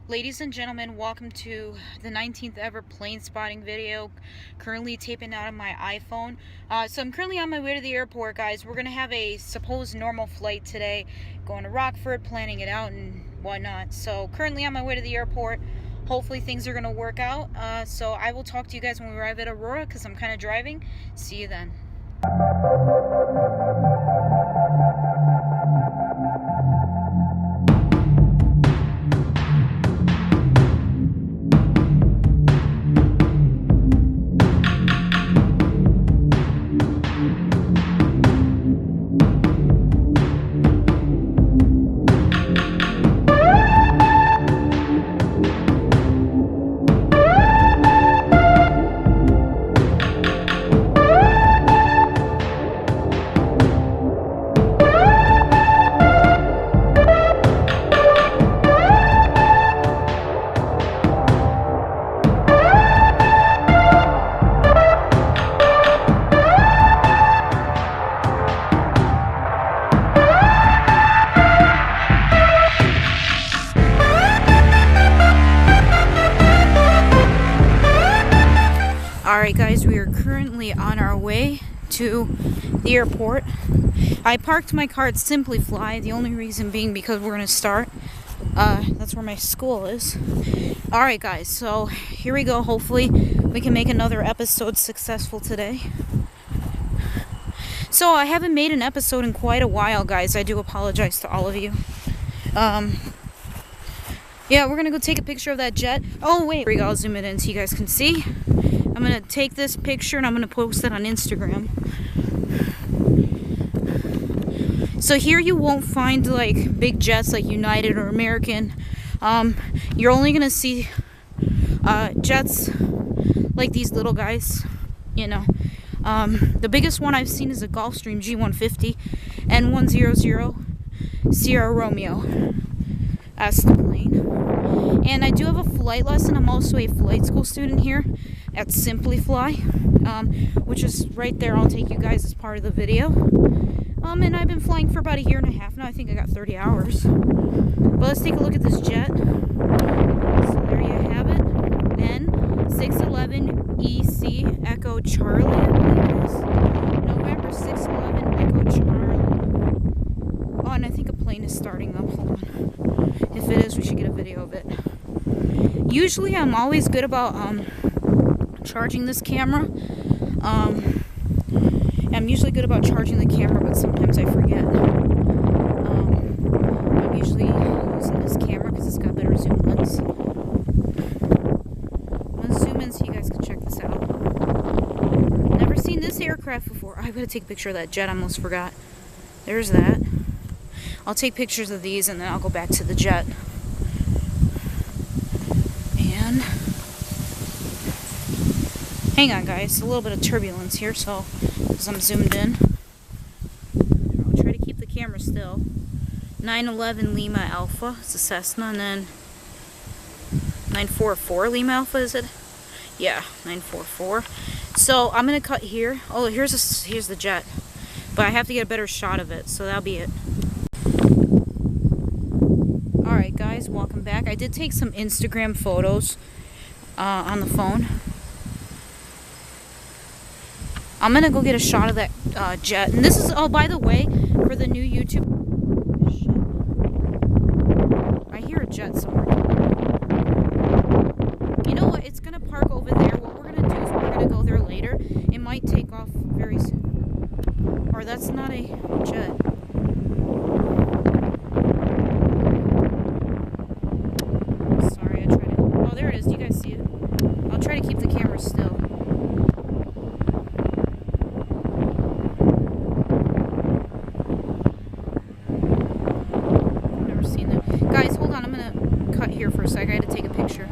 Ladies and gentlemen, welcome to the 19th ever plane spotting video. Currently taping out of my iPhone. So I'm currently on my way to the airport, guys. We're going to have a supposed normal flight today. Going to Rockford, planning it out and whatnot. So currently on my way to the airport. Hopefully things are going to work out. So I will talk to you guys when we arrive at Aurora because I'm kind of driving. See you then. Alright guys, we are currently on our way to the airport. I parked my car at Simply Fly, the only reason being because we're going to start. That's where my school is. Alright guys, so here we go. Hopefully we can make another episode successful today. So I haven't made an episode in quite a while, guys. I do apologize to all of you. Yeah, we're going to go take a picture of that jet. Oh wait, here we go. I'll zoom it in so you guys can see. I'm going to take this picture and I'm going to post it on Instagram. So here you won't find like big jets like United or American. You're only going to see jets like these little guys, you know. The biggest one I've seen is a Gulfstream G150 N100 Sierra Romeo. That's the plane. And I do have a flight lesson. I'm also a flight school student here at Simply Fly, which is right there. I'll take you guys as part of the video. And I've been flying for about a year and a half now. I think I got 30 hours. But let's take a look at this jet. So there you have it. N611EC Echo Charlie, I believe it is. November 611 Echo Charlie. Oh, and I think a plane is starting up. Hold on. If it is, we should get a video of it. Usually I'm always good about charging this camera. I'm usually good about charging the camera, but sometimes I forget. I'm usually using this camera because it's got better zoom lens. Let's zoom in so you guys can check this out. Never seen this aircraft before. I've got to take a picture of that jet. I almost forgot. There's that. I'll take pictures of these and then I'll go back to the jet. And hang on guys, a little bit of turbulence here, so as I'm zoomed in. I'll try to keep the camera still. 911 Lima Alpha, it's a Cessna, and then 944 Lima Alpha, is it? Yeah, 944. So I'm gonna cut here. Oh, here's the jet, but I have to get a better shot of it, so that'll be it. Alright guys, welcome back. I did take some Instagram photos on the phone. I'm gonna go get a shot of that jet. And this is, oh, by the way, for the new YouTube. Shit. I hear a jet somewhere. You know what? It's gonna park over there. What we're gonna do is we're gonna go there later. It might take off very soon. Or that's not a jet. Sorry, I tried to. Oh, there it is. Do you guys see it? I'll try to keep the camera still. Guys, hold on, I'm gonna cut here for a sec. I had to take a picture.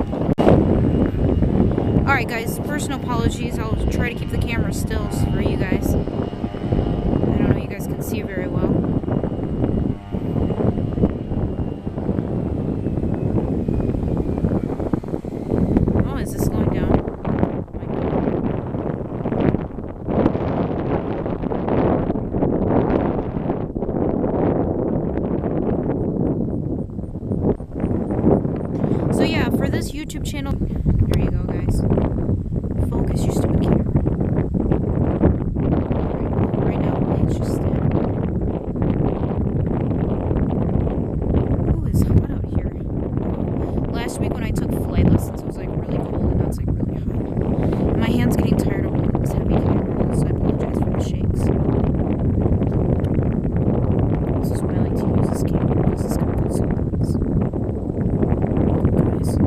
Alright guys, personal apologies. I'll try to keep the camera still for you guys. I don't know, you guys can see very well. Oh, is this slowing down? this YouTube channel. There you go, guys. Focus, you stupid camera. Right now, the plane's just standing. Ooh, it's hot out here. Last week when I took flight lessons, it was like really cold, and now it's like really hot. My hand's getting tired of holding this heavy camera, so I apologize for the shakes. This is why I like to use this camera, because it's got good zoom lens. Guys.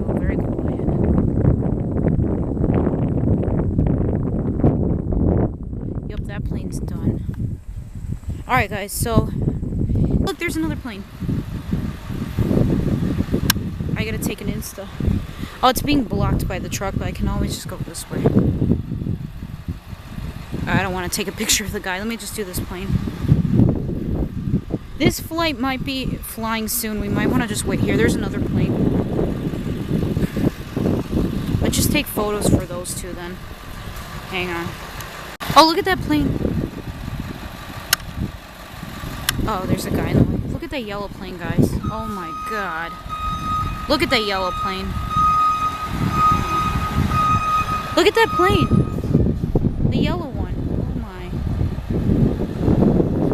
Oh, very quiet. Yep, that plane's done. Alright guys, so look, there's another plane. I gotta take an Insta. Oh, it's being blocked by the truck, but I can always just go this way. I don't want to take a picture of the guy. Let me just do this plane. This flight might be flying soon. We might want to just wait here. There's another plane. Let's just take photos for those two then. Hang on. Oh, look at that plane. Oh, there's a guy in the way. Look at that yellow plane, guys. Oh my god. Look at that yellow plane. Look at that plane. The yellow one. Oh my.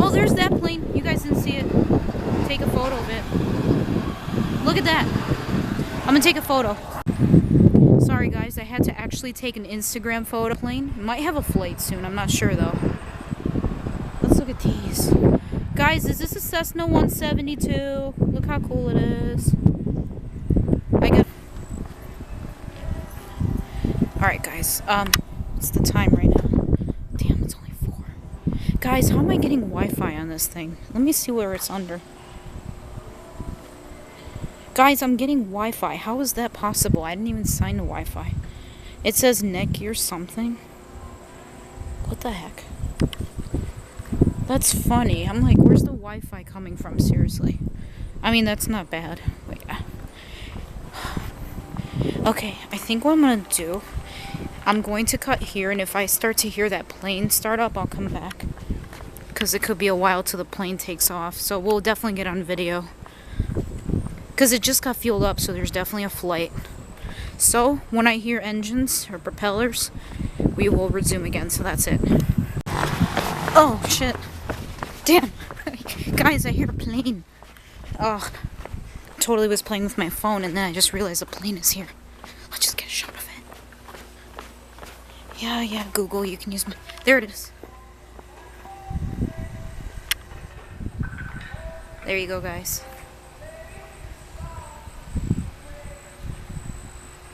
Oh, there's that plane. You guys didn't see it. Take a photo of it. Look at that. I'm gonna take a photo. Sorry guys, I had to actually take an Instagram photo. Plane might have a flight soon. I'm not sure though. Let's look at these. Guys, is this a Cessna 172? Look how cool it is. Alright guys, what's the time right now? Damn, it's only 4. Guys, how am I getting Wi-Fi on this thing? Let me see where it's under. Guys, I'm getting Wi-Fi. How is that possible? I didn't even sign the Wi-Fi. It says Nicky or something. What the heck? That's funny. I'm like, where's the Wi-Fi coming from? Seriously. I mean, that's not bad. Wait. Okay, I think what I'm gonna do, I'm going to cut here, and if I start to hear that plane start up, I'll come back. Because it could be a while till the plane takes off, so we'll definitely get on video. Because it just got fueled up, so there's definitely a flight. So, when I hear engines or propellers, we will resume again, so that's it. Oh, shit. Damn. Guys, I hear a plane. Oh, totally was playing with my phone, and then I just realized a plane is here. Let's just get a shot of it. Yeah, Google, you can use my... There it is. There you go, guys.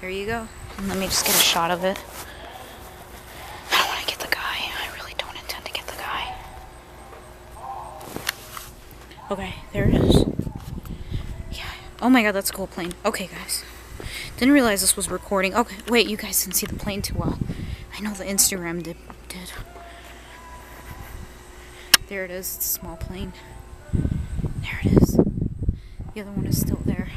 There you go. And let me just get a shot of it. I don't want to get the guy. I really don't intend to get the guy. Okay, there it is. Yeah. Oh my god, that's a cool plane. Okay, guys. Didn't realize this was recording. Okay, wait, you guys didn't see the plane too well. I know the Instagram did. There it is. It's a small plane. There it is. The other one is still there.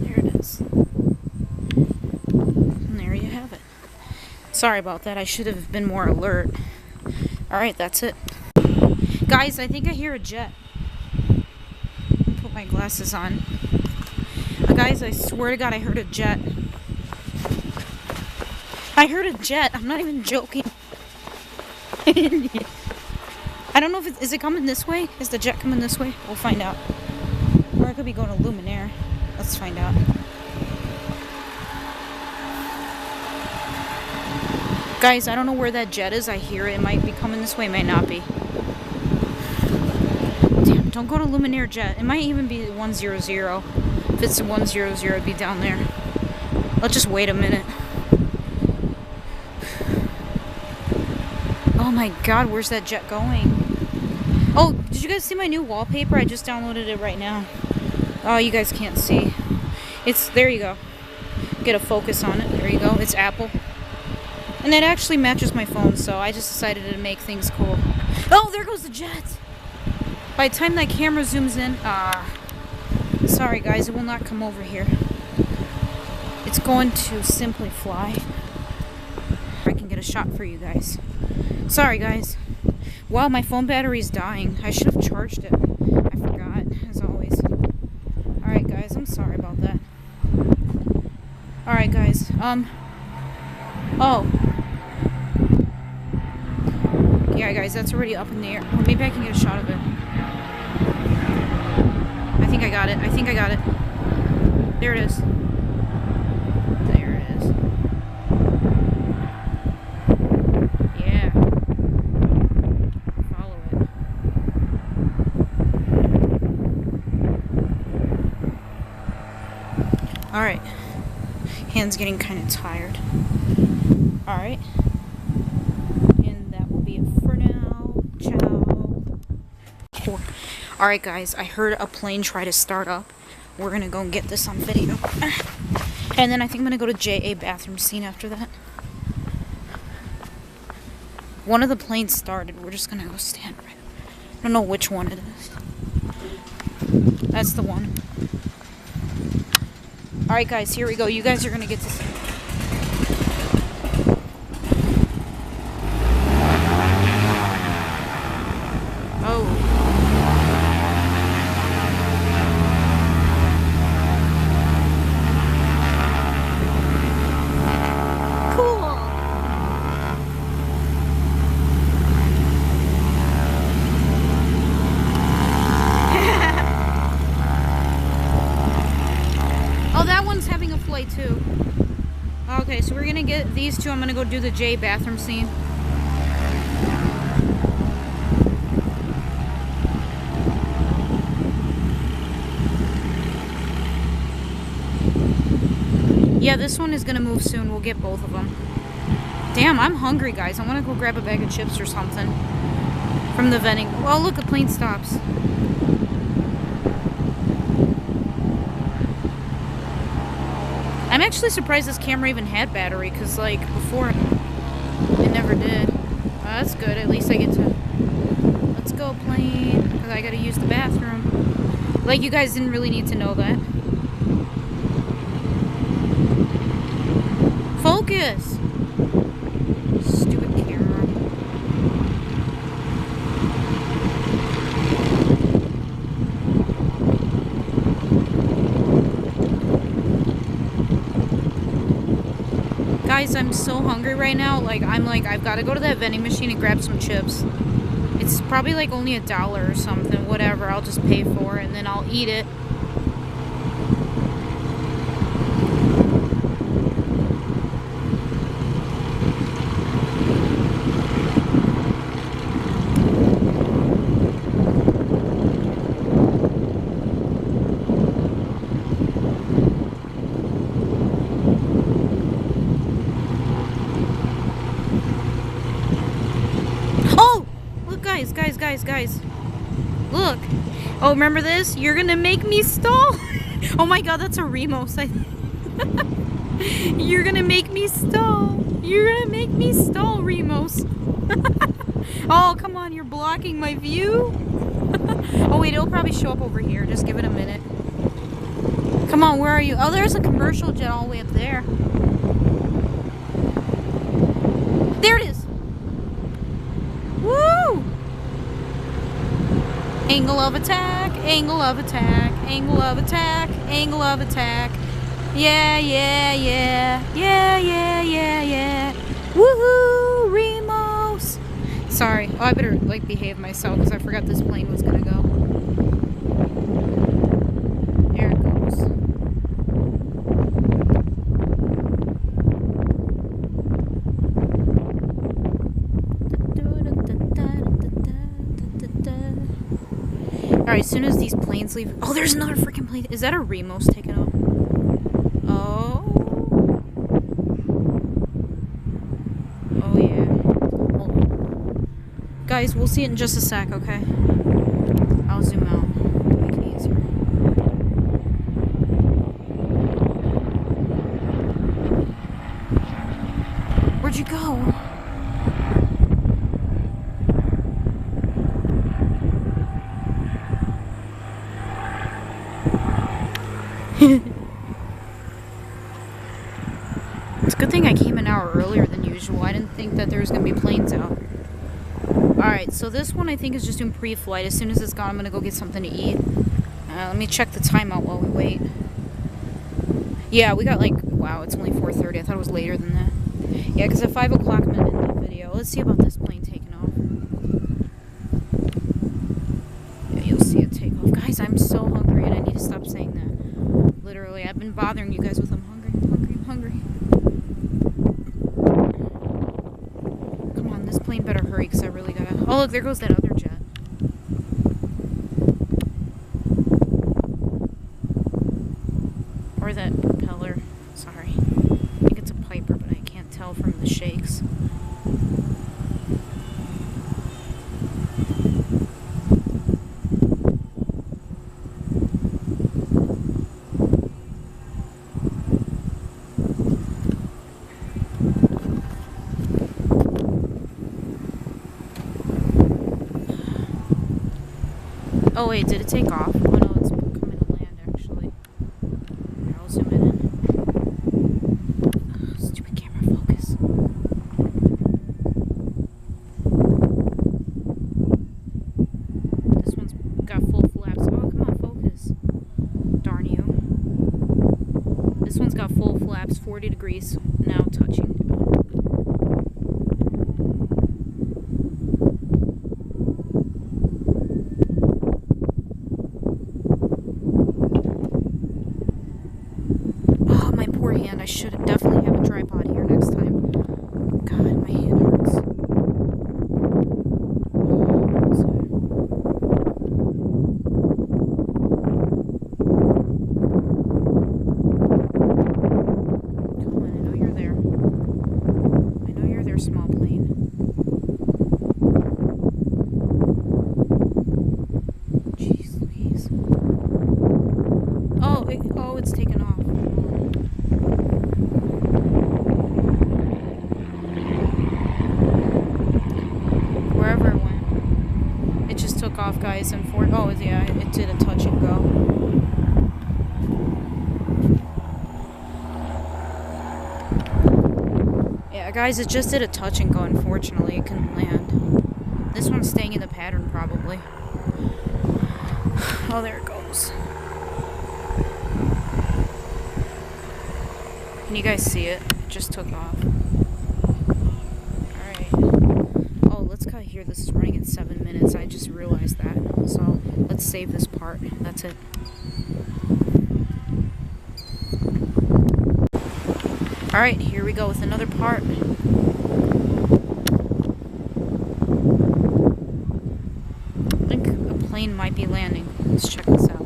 There it is. And there you have it. Sorry about that. I should have been more alert. Alright, that's it. Guys, I think I hear a jet. Put my glasses on. Guys, I swear to God, I heard a jet. I heard a jet. I'm not even joking. I don't know if is it coming this way? Is the jet coming this way? We'll find out. Or it could be going to Luminaire. Let's find out. Guys, I don't know where that jet is. I hear it. It might be coming this way. It might not be. Damn, don't go to Luminaire jet. It might even be 100. If it's 100, it'd be down there. Let's just wait a minute. Oh my god, where's that jet going? Oh, did you guys see my new wallpaper? I just downloaded it right now. Oh, you guys can't see. It's, there you go. Get a focus on it. There you go. It's Apple. And it actually matches my phone, so I just decided to make things cool. Oh, there goes the jet! By the time that camera zooms in, sorry guys, it will not come over here. It's going to simply fly. I can get a shot for you guys. Sorry guys. Wow, my phone battery's dying. I should have charged it. I forgot, as always. Alright, guys, I'm sorry about that. Alright, guys, oh. Yeah, guys, that's already up in the air. Well, maybe I can get a shot of it. I think I got it. I think I got it. There it is. There it is. Yeah. Follow it. Alright. Hand's getting kind of tired. Alright. And that will be it for now. Ciao. Alright, guys. I heard a plane try to start up. We're gonna go and get this on video. And then I think I'm gonna go to JA bathroom scene after that. One of the planes started. We're just gonna go stand right. I don't know which one it is. That's the one. Alright, guys, here we go. You guys are gonna get to see. Oh. Too. Okay, so we're gonna get these two. I'm gonna go do the J bathroom scene. Yeah, this one is gonna move soon. We'll get both of them. Damn, I'm hungry, guys. I want to go grab a bag of chips or something from the vending. Oh, look, the plane stops. I'm actually surprised this camera even had battery, because, like, before it never did. That's good. At least I get to... Let's go, plane. Because I gotta use the bathroom. Like, you guys didn't really need to know that. Focus! Stupid camera. Guys, I'm so hungry right now. I've got to go to that vending machine and grab some chips. It's probably like only $1 or something. Whatever, I'll just pay for it and then I'll eat it. Guys, look. Oh, remember this? You're gonna make me stall. Oh my god, that's a Remos. You're gonna make me stall. You're gonna make me stall, Remos. Oh, come on, you're blocking my view. Oh wait, it'll probably show up over here. Just give it a minute. Come on, where are you? Oh, there's a commercial jet all the way up there. There it is. Woo! Angle of attack, angle of attack, angle of attack, angle of attack. Yeah, yeah, yeah, yeah, yeah, yeah, yeah. Woohoo, Remos! Sorry. Oh, I better, like, behave myself because I forgot this plane was gonna go. There it goes. Alright, as soon as these planes leave... Oh, there's another freaking plane. Is that a Remos taking off? Oh. Oh, yeah. Hold on. Guys, we'll see it in just a sec, okay? I'll zoom out. Make it easier. Where'd you go? It's a good thing I came an hour earlier than usual. I didn't think that there was going to be planes out. Alright. Alright, so this one I think is just doing pre-flight. As soon as it's gone, I'm gonna go get something to eat. Let me check the timeout while we wait. Yeah, we got like, wow, it's only 4:30. I thought it was later than that. Yeah, because at 5 o'clock I'm gonna end the video. Let's see about this plane taking off. Yeah, you'll see it take off. Guys, I'm so hungry and I need to stop saying that. Literally, I've been bothering you guys with I'm hungry, I'm hungry, I'm hungry. Come on, this plane better hurry because I really gotta... Oh, look, there goes that other jet. Or that propeller. Sorry. I think it's a Piper, but I can't tell from the shakes. Oh wait, did it take off? Oh no, it's coming to land actually. Here, I'll zoom it in. Oh, stupid camera focus. This one's got full flaps. Oh, come on, focus. Darn you. This one's got full flaps, 40 degrees, now touching. I should definitely have a tripod here next time. God, my hand hurts. Come on, I know you're there. I know you're there, small plane. Jeez Louise. Oh, it's taken off. Wherever it went. It just took off, guys, and oh yeah, it did a touch and go. Yeah, guys, it just did a touch and go. Unfortunately, it couldn't land. This one's staying in the pattern, probably. Oh, there it goes. Can you guys see it? It just took off. Alright. Oh, let's cut here. This is running in 7 minutes. I just realized that. So, let's save this part. That's it. Alright, here we go with another part. I think a plane might be landing. Let's check this out.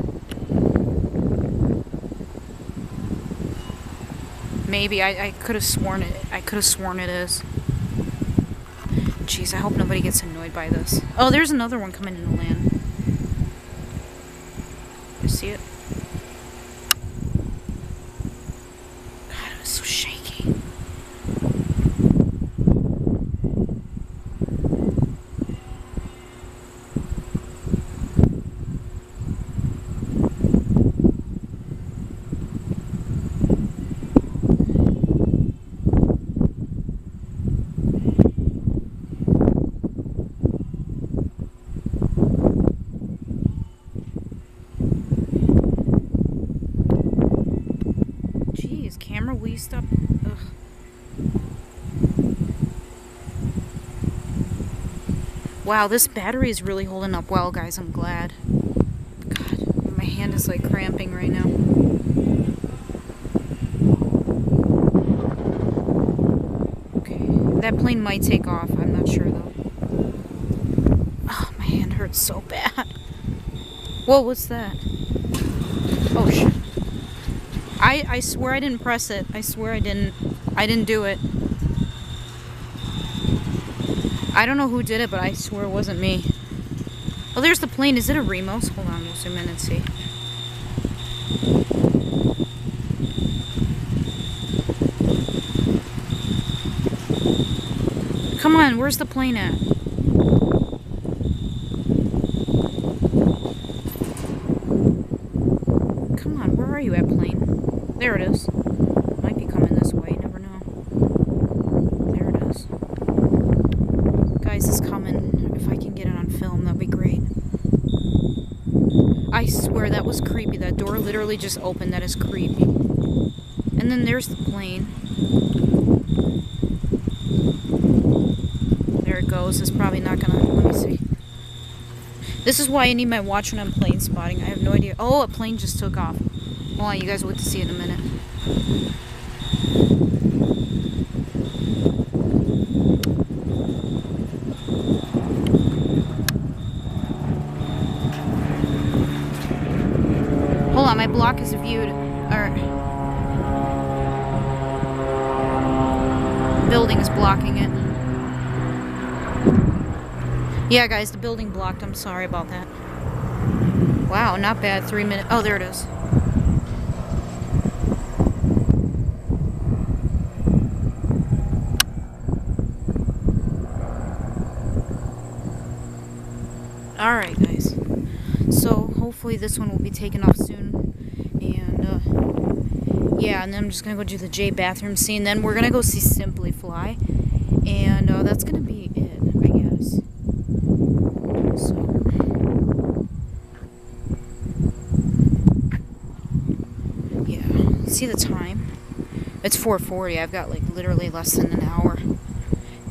Maybe. I could have sworn it. I could have sworn it is. Jeez, I hope nobody gets annoyed by this. Oh, there's another one coming in to land. You see it? God, it was so shaky. Camera, will you stop? Ugh. Wow, this battery is really holding up well, guys. I'm glad. God, my hand is like cramping right now. Okay, that plane might take off. I'm not sure though. Oh, my hand hurts so bad. Whoa, what's that? Oh shit. I swear I didn't press it. I swear I didn't do it. I don't know who did it, but I swear it wasn't me. Oh, there's the plane. Is it a Remos? Hold on, we'll zoom in and see. Come on, where's the plane at? Come on, where are you at, plane? There it is. Might be coming this way, you never know. There it is. Guys, it's coming. If I can was creepy. That door literally just opened. That is creepy. And then there's the plane. There it goes. It's probably not gonna, let me see. This is why I need my watch when I'm plane spotting. I have no idea. Oh, a plane just took off. Hold on, you guys will get to see it in a minute. Hold on, my block is viewed. Alright. Building is blocking it. Yeah, guys, the building blocked. I'm sorry about that. Wow, not bad. 3 minutes. Oh, there it is. Alright, guys. So, hopefully this one will be taken off soon. And, yeah, and then I'm just gonna go do the J bathroom scene. Then we're gonna go see Simply Fly. And, that's gonna be it, I guess. So. Yeah, see the time? It's 4:40. I've got, like, literally less than an hour.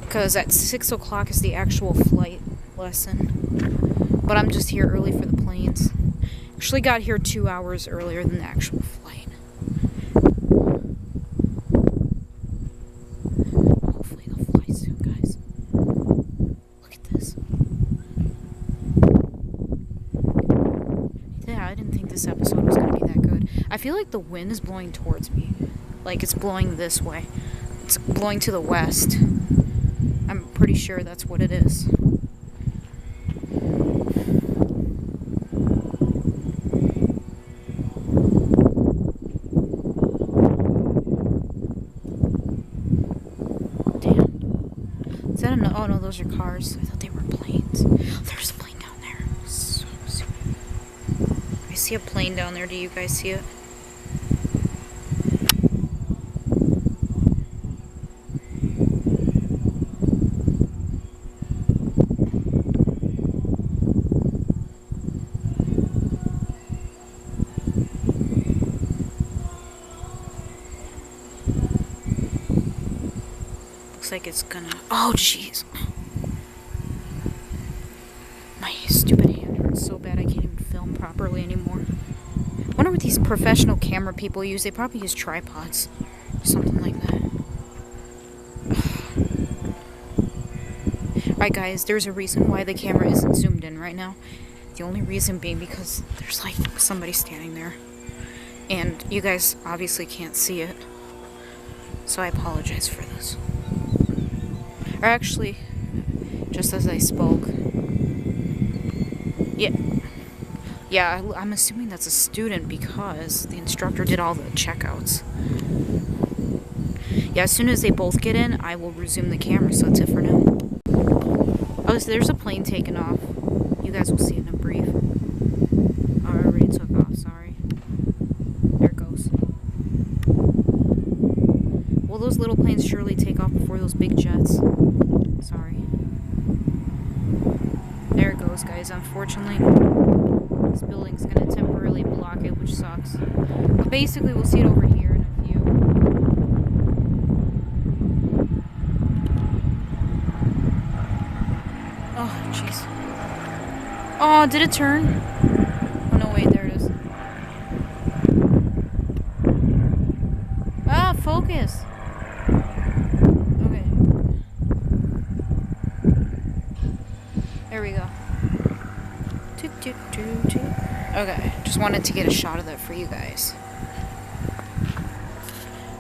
Because at 6 o'clock is the actual flight lesson. But I'm just here early for the planes. Actually got here 2 hours earlier than the actual flight. Hopefully they'll fly soon, guys. Look at this. Yeah, I didn't think this episode was going to be that good. I feel like the wind is blowing towards me. Like it's blowing this way. It's blowing to the west. I'm pretty sure that's what it is. Is that oh no, those are cars. I thought they were planes. Oh, there's a plane down there. So sweet. I see a plane down there. Do you guys see it? Like it's gonna, oh jeez, my stupid hand hurts so bad I can't even film properly anymore. I wonder what these professional camera people use. They probably use tripods, something like that. Alright guys, there's a reason why the camera isn't zoomed in right now. The only reason being because there's like somebody standing there and you guys obviously can't see it, so I apologize for this. Or actually, just as I spoke. Yeah, I'm assuming that's a student because the instructor did all the checkouts. Yeah, as soon as they both get in, I will resume the camera, so that's it for now. Oh, so there's a plane taking off. You guys will see it in a brief. Oh, I already took off, sorry. There it goes. Will those little planes surely take off before those big jets? Sorry. There it goes, guys. Unfortunately, this building's gonna temporarily block it, which sucks. But basically, we'll see it over here in a few. Oh, jeez. Oh, did it turn? Oh, no, wait, there it is. Ah, focus! There we go. Okay, just wanted to get a shot of that for you guys.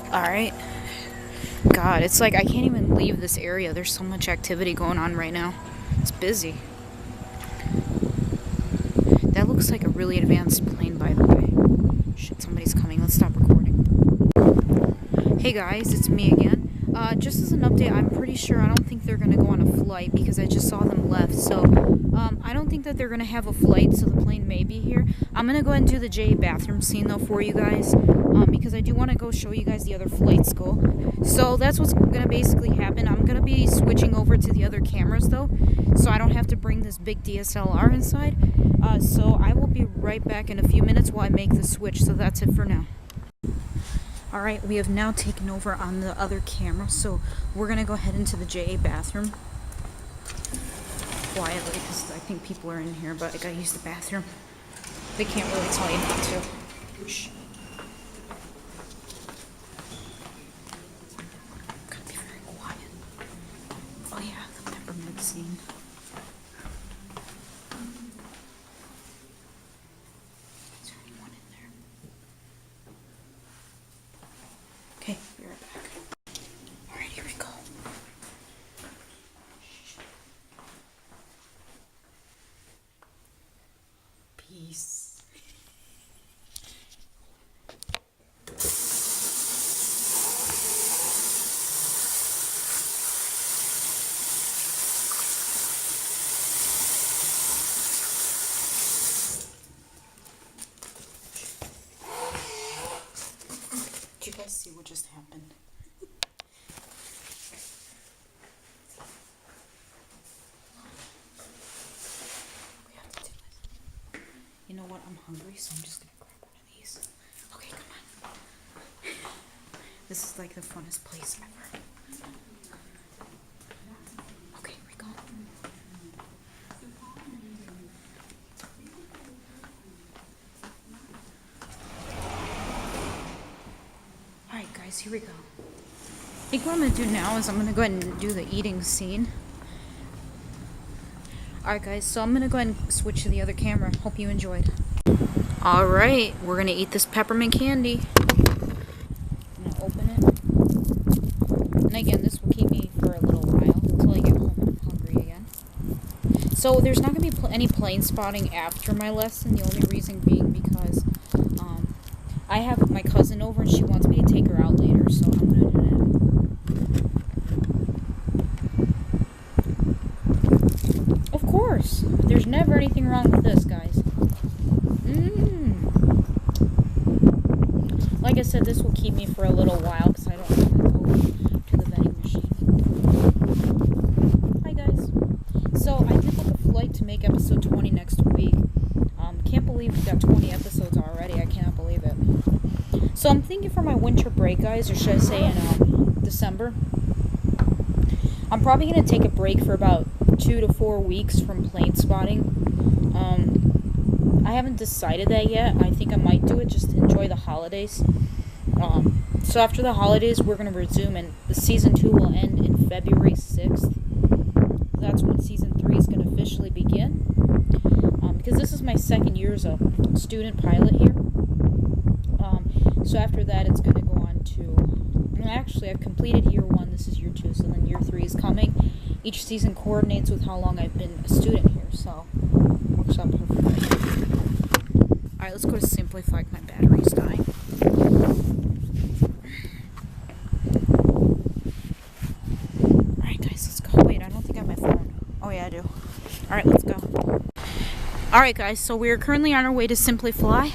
Alright. God, it's like I can't even leave this area. There's so much activity going on right now. It's busy. That looks like a really advanced plane, by the way. Shit, somebody's coming. Let's stop recording. Hey guys, it's me again. Just as an update, I'm pretty sure I don't think they're going to go on a flight because I just saw them left. So, I don't think that they're going to have a flight, so the plane may be here. I'm going to go ahead and do the J bathroom scene, though, for you guys, because I do want to go show you guys the other flights go. So, that's what's going to basically happen. I'm going to be switching over to the other cameras, though, so I don't have to bring this big DSLR inside. So I will be right back in a few minutes while I make the switch. So that's it for now. Alright, we have now taken over on the other camera, so we're going to go ahead into the JA bathroom quietly because I think people are in here, but I gotta use the bathroom. They can't really tell you not to. Shh. Gotta be very quiet. Oh yeah, the peppermint scene. Is there anyone in there? Okay, be right back. Alright, here we go. Peace. Did you guys see what just happened? We have to do it. You know what? I'm hungry, so I'm just gonna grab one of these. Okay, come on. This is like the funnest place ever. Okay, here we go. Alright guys, here we go. I think what I'm gonna do now is I'm gonna go ahead and do the eating scene. Alright guys, so I'm gonna go ahead and switch to the other camera. Hope you enjoyed. Alright, we're gonna eat this peppermint candy. I'm gonna open it. And again, this will keep me for a little while until I get home and I'm hungry again. So there's not gonna be any plane spotting after my lesson. The only reason being because I have my cousin over and she wants me to take her out later, so I'm gonna do that. Of course, there's never anything wrong with this, guys. Like I said, this will keep me for a little while because I don't want to go to the vending machine. Hi guys. So I did book a flight to make episode 20 next week. Can't believe we got 20 episodes already. I cannot believe it. So I'm thinking for my winter break, guys, or should I say in December, I'm probably going to take a break for about 2 to 4 weeks from plane spotting. I haven't decided that yet. I think I might do it just to enjoy the holidays. So after the holidays, we're going to resume, and the season 2 will end in February 6th. That's when season 3 is going to officially begin. Because this is my second year as a student pilot here. So after that, it's going to go on to... Actually, I've completed year 1. This is year 2. So then year 3 is coming. Each season coordinates with how long I've been a student here. So, works out perfectly. Alright, let's go to Simplify. My battery's dying. Alright, guys, let's go. Wait, I don't think I have my phone. Oh, yeah, I do. Alright, let's go. Alright, guys, so we are currently on our way to Simplify.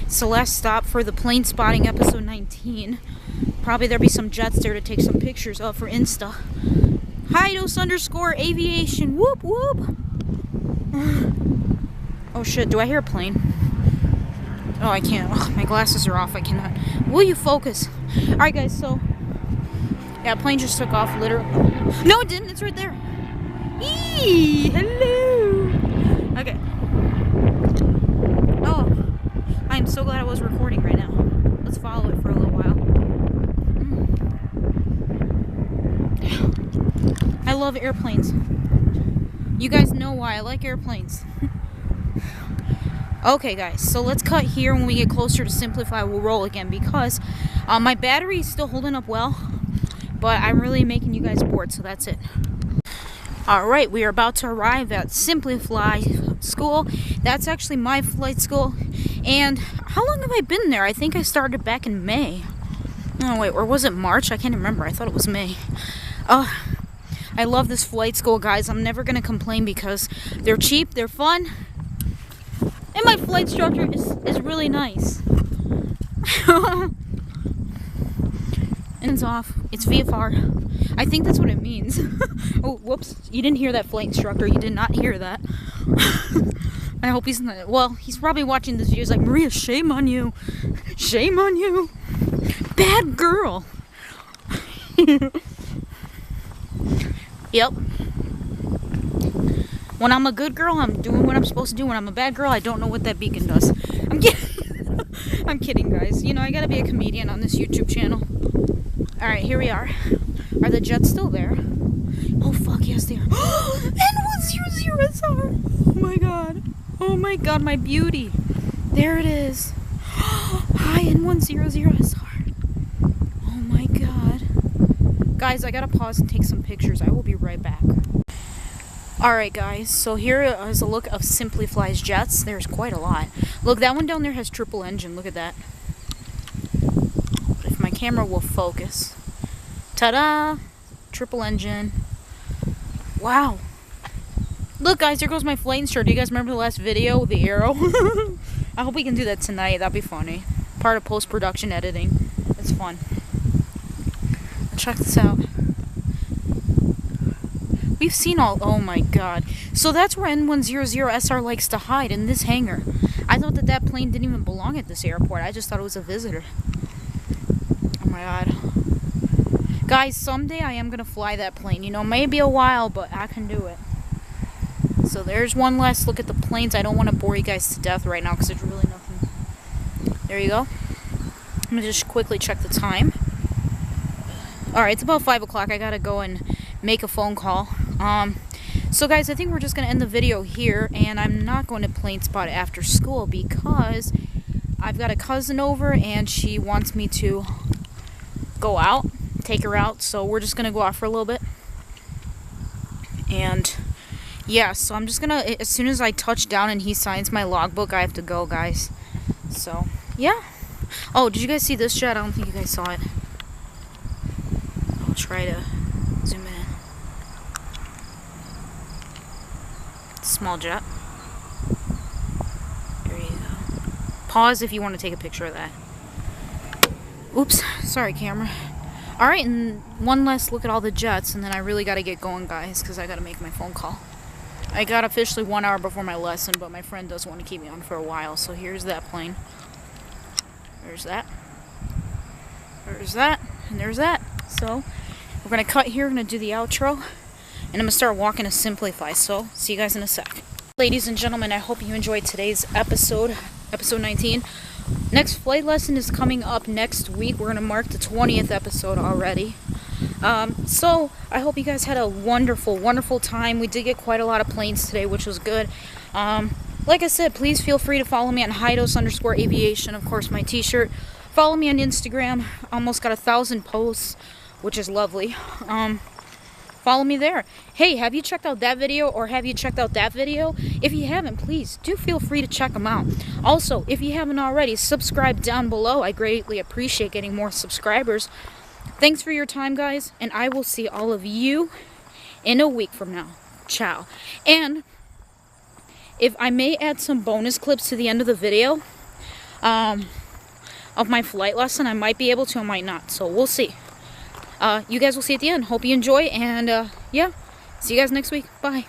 It's the last stop for the plane spotting episode 19. Probably there'll be some jets there to take some pictures of for Insta. Hidos_aviation. Whoop, whoop. Oh, shit. Do I hear a plane? Oh, I can't. Oh, my glasses are off. I cannot. Will you focus? Alright, guys, so... Yeah, plane just took off, literally. No, it didn't. It's right there. Eee! Hello! Okay. Oh. I am so glad I was recording right now. Let's follow it for a little while. I love airplanes. You guys know why I like airplanes. Okay, guys, so let's cut here. When we get closer to Simplify, we'll roll again because my battery is still holding up well, but I'm really making you guys bored, so that's it. Alright, we are about to arrive at Simplify School. That's actually my flight school. And how long have I been there? I think I started back in May. Oh, wait, or was it March? I can't remember. I thought it was May. I love this flight school, guys. I'm never going to complain because they're cheap, they're fun, and my flight instructor is really nice. And it's off. It's VFR. I think that's what it means. Oh, whoops. You didn't hear that, flight instructor. You did not hear that. I hope he's not, well, he's probably watching this video. He's like, Maria, shame on you. Shame on you. Bad girl. Yep. When I'm a good girl, I'm doing what I'm supposed to do. When I'm a bad girl, I don't know what that beacon does. I'm kidding. I'm kidding, guys. You know, I gotta be a comedian on this YouTube channel. Alright, here we are. Are the jets still there? Oh, fuck, yes, they are. N100SR! Oh my god. Oh my god, my beauty. There it is. Hi, N100SR. Oh my god. Guys, I gotta pause and take some pictures. I will be right back. Alright, guys, so here is a look of Simply Fly's jets. There's quite a lot. Look, that one down there has triple engine. Look at that. If my camera will focus. Ta-da! Triple engine. Wow. Look, guys, there goes my flight instructor. Do you guys remember the last video with the arrow? I hope we can do that tonight. That'd be funny. Part of post-production editing. It's fun. Check this out. We've seen all... Oh, my God. So that's where N100SR likes to hide, in this hangar. I thought that that plane didn't even belong at this airport. I just thought it was a visitor. Oh, my God. Guys, someday I am going to fly that plane. You know, maybe a while, but I can do it. So there's one last look at the planes. I don't want to bore you guys to death right now because there's really nothing. There you go. I'm going to just quickly check the time. Alright, it's about 5 o'clock. I got to go and make a phone call. So guys, I think we're just going to end the video here. And I'm not going to plane spot after school because I've got a cousin over and she wants me to go out. Take her out, so we're just gonna go out for a little bit. And yeah, so I'm just gonna, as soon as I touch down and he signs my logbook, I have to go, guys. So yeah. Oh, did you guys see this jet? I don't think you guys saw it. I'll try to zoom in. Small jet. There you go. Pause if you want to take a picture of that. Oops, sorry, camera. Alright, and one last look at all the jets, and then I really got to get going, guys, because I got to make my phone call. I got officially 1 hour before my lesson, but my friend does want to keep me on for a while, so here's that plane. There's that. There's that, and there's that. So, we're going to cut here, we're going to do the outro, and I'm going to start walking to Simply Fly, so see you guys in a sec. Ladies and gentlemen, I hope you enjoyed today's episode 19. Next flight lesson is coming up next week. We're going to mark the 20th episode already. So, I hope you guys had a wonderful, wonderful time. We did get quite a lot of planes today, which was good. Like I said, please feel free to follow me on Hidos_aviation. Of course, my t-shirt. Follow me on Instagram. Almost got 1,000 posts, which is lovely. Follow me there. Hey, have you checked out that video or have you checked out that video? If you haven't, please do feel free to check them out. Also, if you haven't already, subscribe down below. I greatly appreciate getting more subscribers. Thanks for your time, guys, and I will see all of you in a week from now. Ciao. And if I may add some bonus clips to the end of the video of my flight lesson, I might be able to, I might not, so we'll see. You guys will see at the end. Hope you enjoy, and yeah, see you guys next week. Bye.